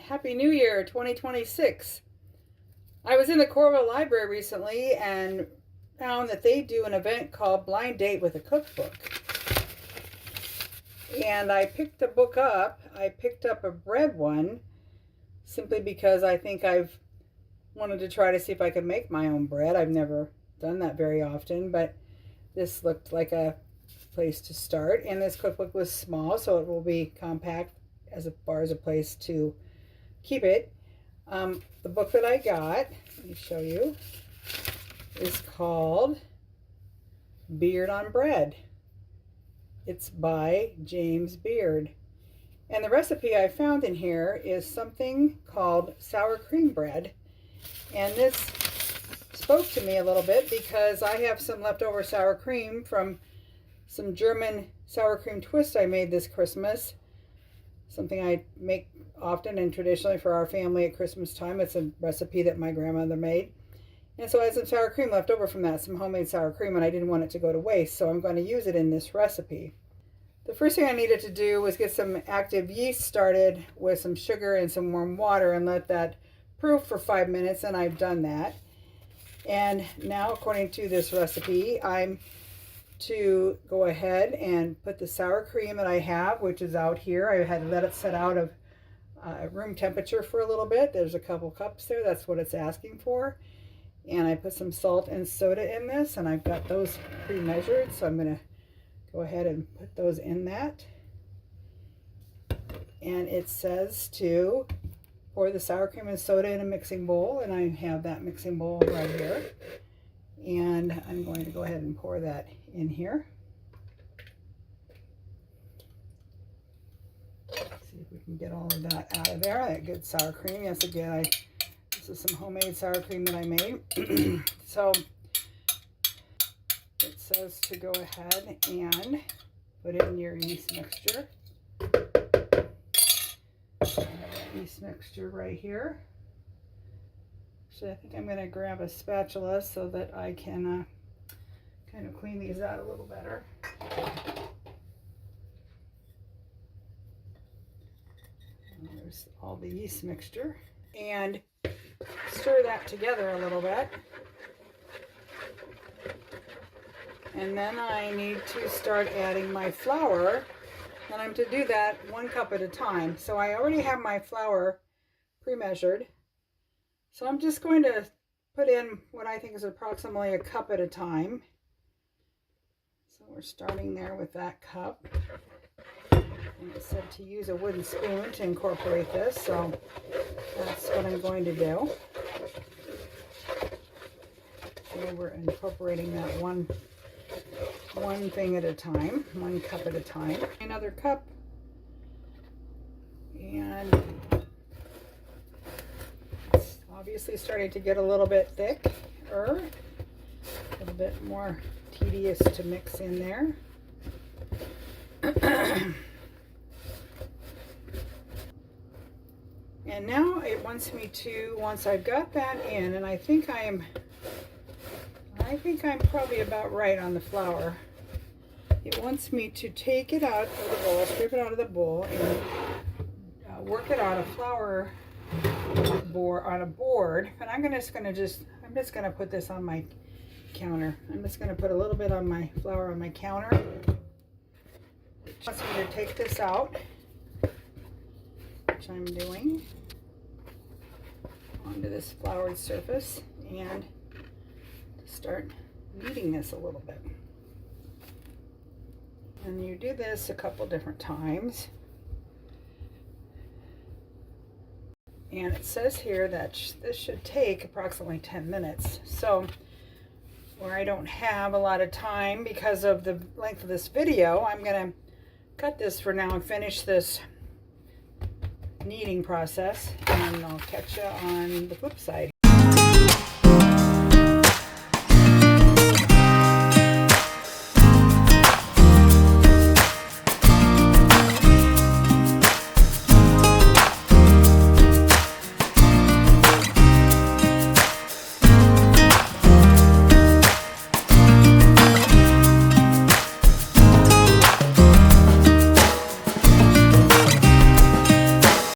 Happy New Year 2026. I was in the Corville Library recently and found that they do an event called Blind Date with a Cookbook. And I picked the book up. I picked up a bread one simply because I think I've wanted to try to see if I could make my own bread. I've never done that very often, but this looked like a place to start. And this cookbook was small, so it will be compact as far as a place to keep it. The book that I got, let me show you, is called Beard on Bread. It's by James Beard. And the recipe I found in here is something called sour cream bread. And this spoke to me a little bit because I have some leftover sour cream from some German sour cream twist I made this Christmas. Something I make often and traditionally for our family at Christmas time. It's a recipe that my grandmother made. And so I had some sour cream left over from that, some homemade sour cream, and I didn't want it to go to waste, so I'm going to use it in this recipe. The first thing I needed to do was get some active yeast started with some sugar and some warm water and let that proof for 5 minutes, and I've done that. And now, according to this recipe, I'm to go ahead and put the sour cream that I have, which is out here. I had to let it set out of room temperature for a little bit. There's a couple cups there. That's what it's asking for. And I put some salt and soda in this, and I've got those pre-measured, so I'm going to go ahead and put those in that. And it says to pour the sour cream and soda in a mixing bowl, and I have that mixing bowl right here. And I'm going to go ahead and pour that in here. See if we can get all of that out of there. That good sour cream. Yes, again, this is some homemade sour cream that I made. So it says to go ahead and put in your yeast mixture. Yeast mixture right here. So I think I'm going to grab a spatula so that I can kind of clean these out a little better. And there's all the yeast mixture. And stir that together a little bit. And then I need to start adding my flour. And I'm to do that 1 cup at a time. So I already have my flour pre-measured. So I'm just going to put in what I think is approximately a cup at a time. So we're starting there with that cup. And it said to use a wooden spoon to incorporate this, so that's what I'm going to do. So we're incorporating that one thing at a time, 1 cup at a time. Another cup. And it's obviously starting to get a little bit thicker, a little bit more tedious to mix in there. And now it wants me to, once I've got that in, and I think I'm probably about right on the flour. It wants me to take it out of the bowl, scrape it out of the bowl, and work it on a flour board, on a board. And I'm just gonna put this on my counter. I'm just gonna put a little bit on my flour on my counter. It wants me to take this out, which I'm doing, onto this floured surface, and start kneading this a little bit. And you do this a couple different times. And it says here that this should take approximately 10 minutes. So where I don't have a lot of time because of the length of this video, I'm going to cut this for now and finish this kneading process, and I'll catch you on the flip side.